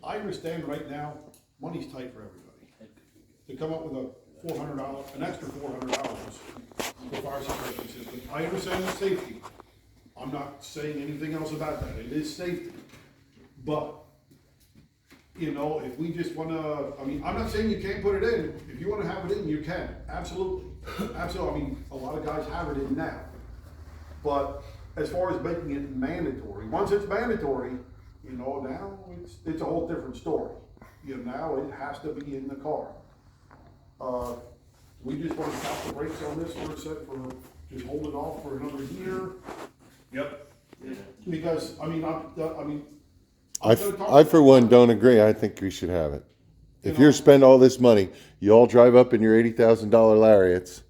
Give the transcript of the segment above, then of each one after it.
I understand right now, money's tight for everybody. To come up with a $400, an extra $400 for fire suppression system, I understand the safety. I'm not saying anything else about that, it is safety. But, you know, if we just wanna, I mean, I'm not saying you can't put it in, if you wanna have it in, you can, absolutely. Absolutely, I mean, a lot of guys have it in now. But as far as making it mandatory, once it's mandatory, you know, now it's a whole different story. You know, now it has to be in the car. We just want to stop the brakes on this for a sec, for just hold it off for another year. Yep. Because, I mean, I for one don't agree. I think we should have it. If you spend all this money, you all drive up in your $80,000 Lariats.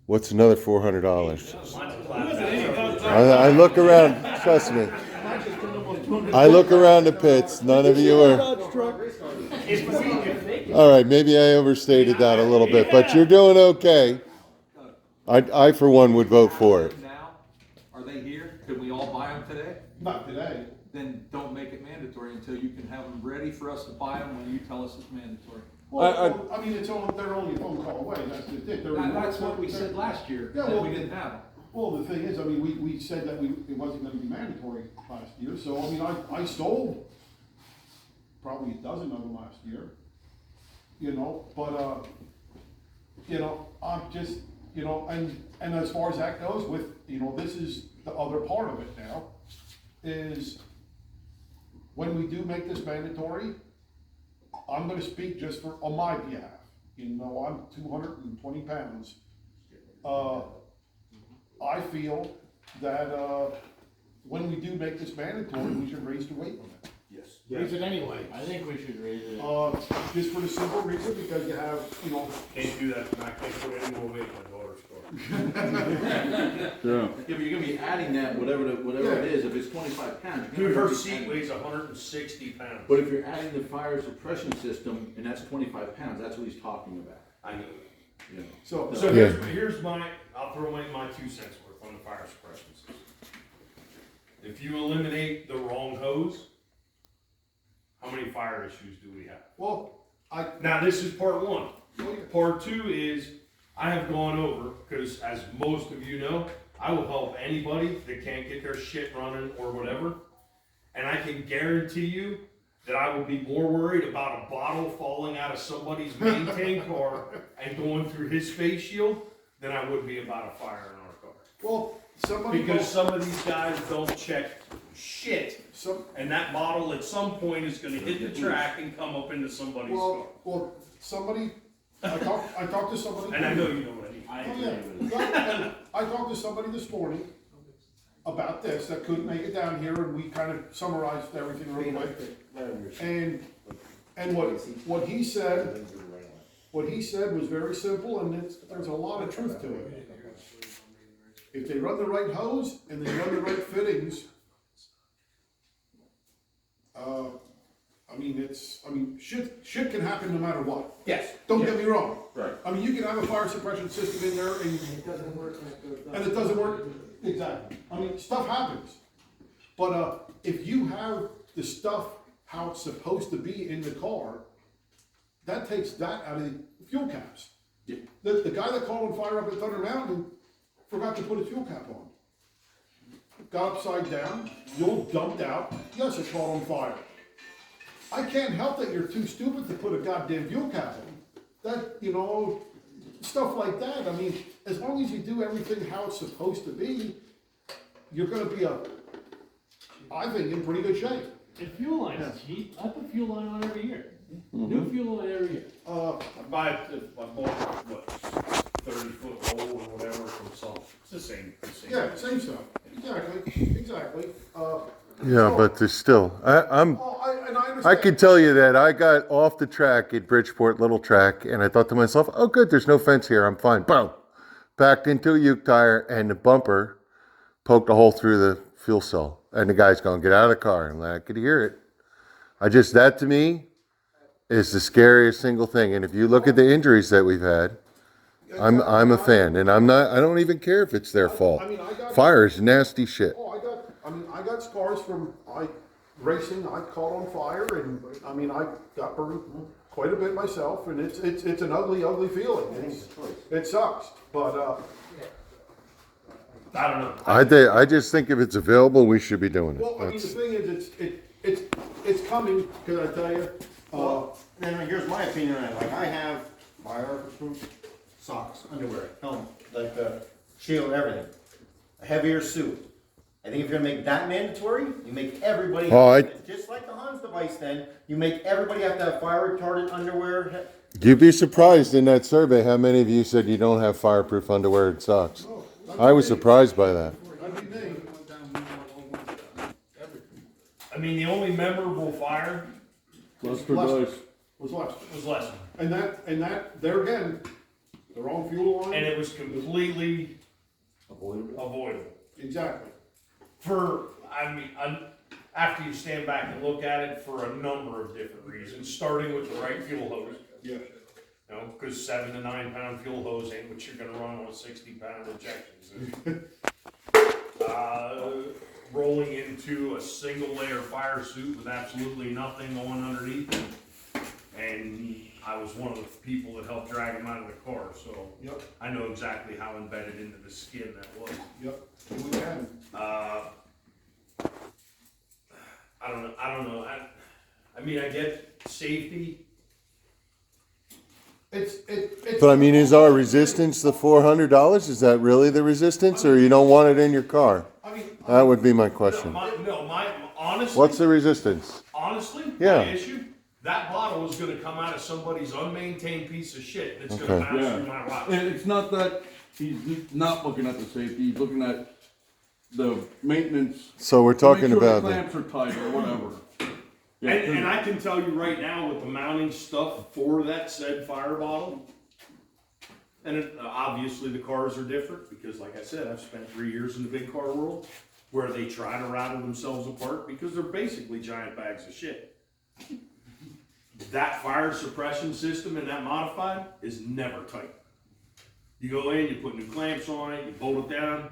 What's another $400? I look around. Trust me. I look around the pits. None of you are. All right, maybe I overstated that a little bit, but you're doing okay. I for one would vote for it. Now, are they here? Could we all buy them today? not today. Then don't make it mandatory until you can have them ready for us to buy them when you tell us it's mandatory. Well, I mean, they're only a phone call away, that's just it. That's what we said last year, Yeah, that well, we didn't have them. Well, the thing is, I mean, we said that it wasn't gonna be mandatory last year, so, I mean, I sold probably a dozen of them last year, you know, but, you know, I'm just, you know, and as far as that goes with, you know, this is the other part of it now, is when we do make this mandatory, I'm gonna speak just on my behalf. You know, I'm 220 pounds. I feel that, when we do make this mandatory, we should raise the weight limit. Yes. Raise it anyway. I think we should raise it. Just for the simple reason, because you have, you know. Can't do that, I can't put any more weight in my daughter's car. Yeah, but you're gonna be adding that, whatever it is, if it's 25 pounds. you're Dude, gonna her be seat adding- weighs 160 pounds. But if you're adding the fire suppression system, and that's 25 pounds, that's what he's talking about. I know. You know. So So here's I'll throw my 2 cents worth on the fire suppression system. If you eliminate the wrong hose, how many fire issues do we have? well, Now, this is part 1. Oh, yeah. Part 2 is, I have gone over, because as most of you know, I will help anybody that can't get their shit running or whatever. And I can guarantee you that I will be more worried about a bottle falling out of somebody's maintained car and going through his face shield than I would be about a fire in our car. well, somebody. Because some of these guys don't check shit. Some, And that bottle at some point is gonna hit the track and come up into somebody's car. well, somebody, I talked to somebody. And I know you know what I mean. I Oh, agree yeah. with it. Yeah, and I talked to somebody this morning about this that couldn't make it down here, and we kind of summarized everything real quick. And what he said was very simple, and there's a lot of truth to it. If they run the right hose and they run the right fittings, shit can happen no matter what. Yes. Don't get me wrong. Right. I mean, you can have a fire suppression system in there and It doesn't work like and it doesn't work. Exactly. I mean, stuff happens. But if you have the stuff how it's supposed to be in the car, that takes that out of the fuel caps. Yeah. The guy that caught on fire up at Thunder Mountain forgot to put his fuel cap on. Got upside down, fuel dumped out, yes, it caught on fire. I can't help that you're too stupid to put a goddamn fuel cap on. That, you know, stuff like that. I mean, as long as you do everything how it's supposed to be, you're gonna be I think, in pretty good shape. And fuel line is cheap. I put fuel line on every year. New fuel line every year. I bought, what, 30-foot roll or whatever from some, it's the same. Yeah, same stuff. Exactly. Yeah, but there's still, And I understand. I can tell you that I got off the track at Bridgeport, little track, and I thought to myself, oh good, there's no fence here, I'm fine. Boom! Backed into a uke tire, and the bumper poked a hole through the fuel cell. And the guy's going, get out of the car. I'm like, I could hear it. That to me is the scariest single thing. And if you look at the injuries that we've had, I'm a fan. And I don't even care if it's their fault. I mean, I got- Fire is nasty shit. I got scars from, racing, I caught on fire, and I mean, I got burned quite a bit myself, and it's an ugly, ugly feeling. It sucks, but I don't know. I just think if it's available, we should be doing it. well, I mean, the That's- thing is, it's coming. Can I tell you? And here's my opinion on it, like I have fireproof socks, underwear, helmet, like the shield, everything. A heavier suit. I think if you're gonna make that mandatory, you make everybody, just like the Hans device then, you make everybody have to have fire retardant underwear. You'd be surprised in that survey how many of you said you don't have fireproof underwear and socks. I was surprised by that. That'd be me. I mean, the only memorable fire Lester was Lester. was Lester. And that, there again, the wrong fuel line. And it was completely avoidable. Exactly. After you stand back and look at it for a number of different reasons, starting with the right fuel hose. Yeah. You know, because 7 to 9 pound fuel hose ain't what you're gonna run on 60-pound injections. Rolling into a single layer fire suit with absolutely nothing on underneath it. And I was one of the people that helped drag him out of the car, so Yep. I know exactly how embedded into the skin that was. Yep. We can. I don't know. I mean, I get safety. It's. But I mean, is our resistance the $400? Is that really the resistance, or you don't want it in your car? I mean. That would be my question. Honestly. What's the resistance? Honestly, Yeah. my issue, that bottle is gonna come out of somebody's unmaintained piece of shit that's gonna Okay. bounce Yeah. through my rock. And it's not that he's not looking at the safety, he's looking at the maintenance. So we're talking Make sure about the the, clamps are tight or whatever. Yeah, And I can tell you right now with the mounting stuff for that said fire bottle, and obviously the cars are different because like I said, I've spent 3 years in the big car world where they try to rattle themselves apart because they're basically giant bags of shit. That fire suppression system in that modified is never tight. You go in, you put new clamps on it, you bolt it down,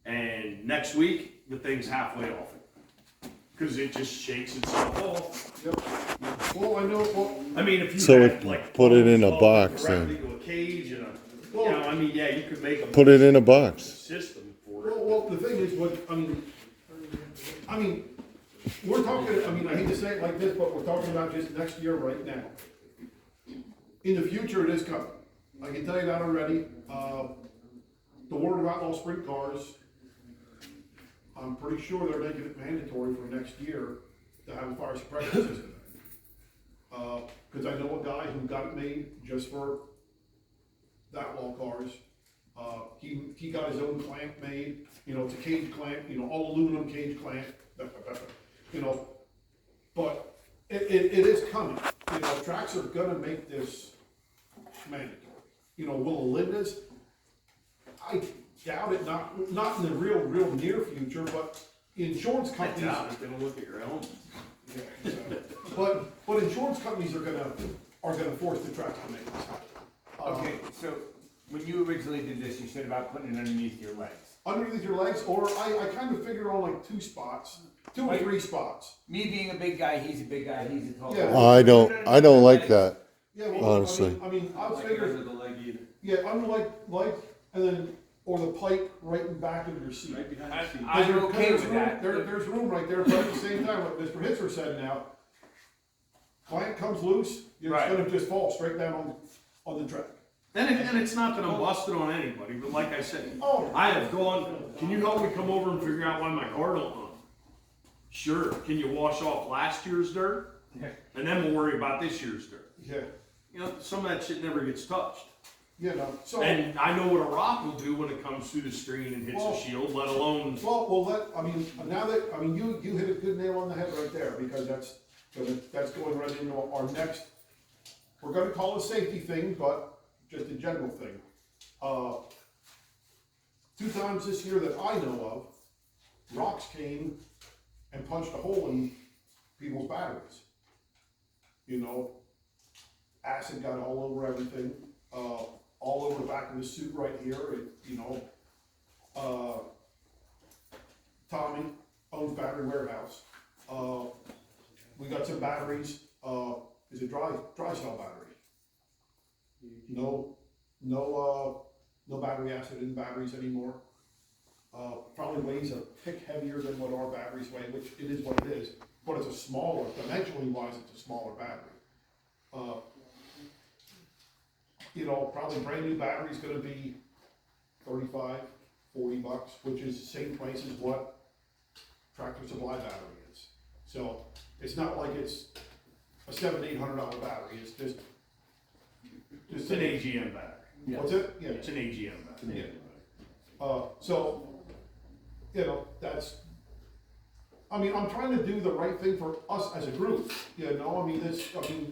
and next week the thing's halfway off it. Because it just shakes itself off. Yep. Well, I know. Well, I mean, if you So had, it- like put it in a bolts box directly then. to a cage and a, you know, I mean, yeah, you could make a put it in a box. system for it. well, the thing is, I mean, we're talking. I mean, I hate to say it like this, but we're talking about just next year, right now. In the future, it is coming. I can tell you that already. The word about all sprint cars. I'm pretty sure they're making it mandatory for next year to have a fire suppression system. Because I know a guy who got it made just for that law cars. He got his own clamp made, you know, it's a cage clamp, you know, all aluminum cage clamp, you know, but it is coming. You know, tracks are gonna make this mandatory. You know, will Linda's? I doubt it, not in the real near future, but insurance companies. They don't look at your helmet. Yeah, but insurance companies are gonna force the tracks to make this happen. Okay, so when you originally did this, you said about putting it underneath your legs. Underneath your legs, or I kind of figured on like 2 spots, 2 or 3 spots. Me being a big guy, he's a big guy, he's a tall guy. Yeah. I don't like that. Yeah, well, Honestly. I mean, I was figuring, yeah, under like, and then, or the pipe right in back of your seat. I'm okay with that. There's room right there, but at the same time, what Mr. Hitzer said now, clamp comes loose, it's Right. gonna just fall straight down on the track. And it's not that I'm busted on anybody, but like I said, Oh. I have gone, can you help me come over and figure out why my car don't run? Sure, can you wash off last year's dirt? Yeah. And then we'll worry about this year's dirt. Yeah, You know, some of that shit never gets touched. you know, so. And I know what a rock will do when it comes through the screen and hits Well- the shield, let alone, You hit a good nail on the head right there, because that's going right into our next, we're gonna call it a safety thing, but just a general thing. 2 times this year that I know of, rocks came and punched a hole in people's batteries. You know, acid got all over everything, all over the back of the suit right here, Tommy owns Battery Warehouse. We got some batteries, is it dry cell battery? No battery acid in batteries anymore. Probably weighs a tick heavier than what our batteries weigh, which it is what it is, but it's a smaller, dimensionally wise, it's a smaller battery. Probably brand new battery's gonna be $35, $40, which is the same price as what Tractor Supply battery is. So, it's not like it's a $700-800 battery, it's just It's an AGM battery. What's it? Yeah. It's an AGM battery. So, that's, I'm trying to do the right thing for us as a group,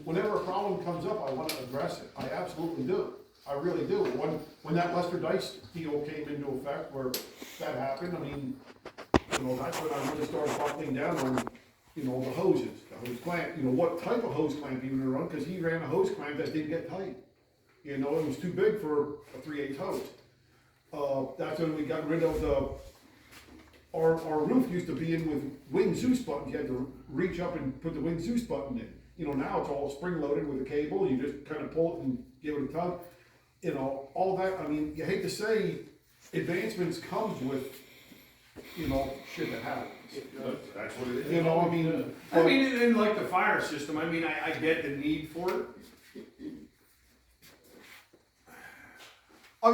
whenever a problem comes up, I wanna address it, I absolutely do, I really do. When that Lester Dice deal came into effect, where that happened, that's when I really started buckling down on, the hoses, the hose clamp, what type of hose clamp he would run, cause he ran a hose clamp that didn't get tight. It was too big for a 3/8 hose. That's when we got rid of our roof used to be in with wing Zeus buttons. You had to reach up and put the wing Zeus button in. Now it's all spring loaded with a cable. You just kind of pull it and give it a tug. All that, you hate to say advancements comes with, shit that happens. That's what it is. And like the fire system, I get the need for it.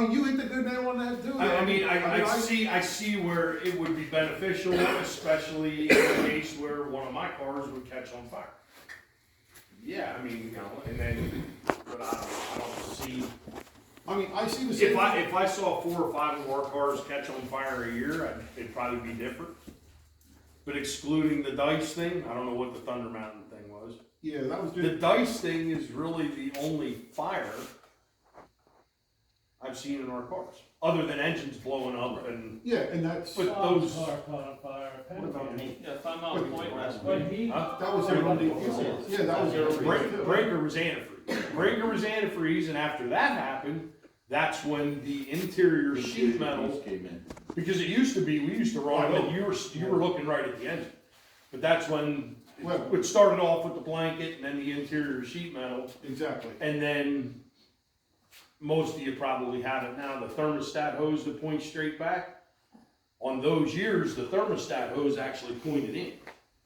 You hit the good nail on that too. I see where it would be beneficial, especially in a case where one of my cars would catch on fire. Yeah, and then, but I don't see. I see the same. If I saw 4 or 5 of our cars catch on fire a year, it'd probably be different. But excluding the dice thing, I don't know what the Thunder Mountain thing was. Yeah, that was The just. dice thing is really the only fire I've seen in our cars, other than engines blowing up and. Yeah, and that's. But Bob's those- car caught on fire. What about me? Yeah, if I'm on point, But he, Huh? That was their only. Yeah, that was their only. Breaker was antifreeze. Breaker was antifreeze, and after that happened, that's when the interior sheet metal, Came in. because it used to be, we used to run it, and you were looking right at the engine. But that's when it started off with the blanket and then the interior sheet metal, Exactly. and then most of you probably have it now, the thermostat hose that points straight back. On those years, the thermostat hose actually pointed in,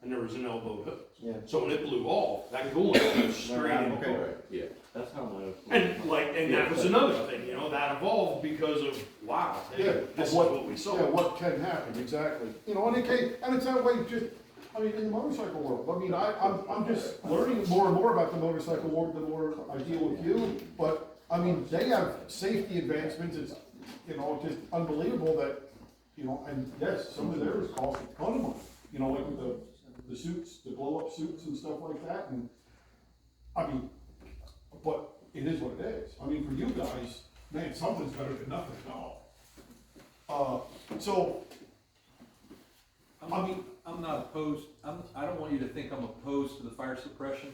and there was an elbow hose. Yeah. So when it blew off, that coolant went straight in. Okay. Yeah. That's how my. And that was another thing, that evolved because of, wow, hey, Yeah, this is what- what we saw. Yeah, what can happen, exactly. And it's that way just, in the motorcycle world. I'm just learning more and more about the motorcycle world the more I deal with you. But, they have safety advancements, it's, just unbelievable that, and yes, some of theirs cost a ton of money. Like with the suits, the blow-up suits and stuff like that, and, but it is what it is. For you guys, man, something's better than nothing at all. So, I'm not opposed, I don't want you to think I'm opposed to the fire suppression.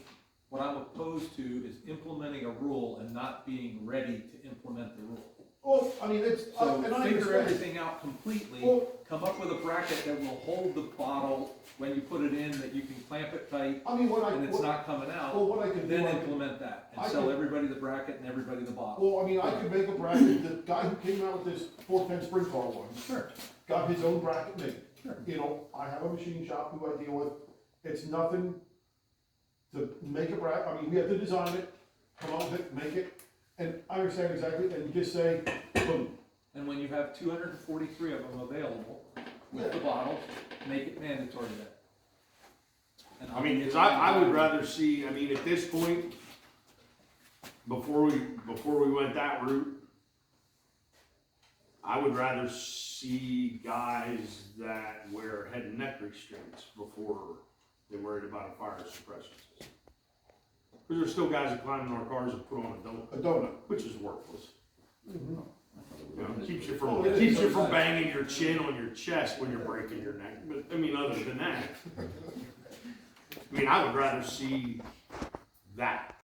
What I'm opposed to is implementing a rule and not being ready to implement the rule. well, it's, So and I figure understand. everything out completely, Well- come up with a bracket that will hold the bottle when you put it in, that you can clamp it tight, and it's not coming out. Well, what I can do, Then I can- implement that, I and sell can- everybody the bracket and everybody the bottle. well, I could make a bracket, the guy who came out with this 410 sprint car one, Sure. got his own bracket made. Sure. I have a machine shop who I deal with, it's nothing to make a bracket, we have to design it, come up with it, make it, and I understand exactly, and just say, boom. And when you have 243 of them available with the bottles, make it mandatory then. And Cause I would rather see, at this point, before we went that route, I would rather see guys that wear head and neck restraints before they're worried about a fire suppression system. Cause there's still guys that climb in our cars and put on A donut. which is worthless. Mm-hmm. Keeps you from banging your chin on your chest when you're breaking your neck, but, other than that. I would rather see that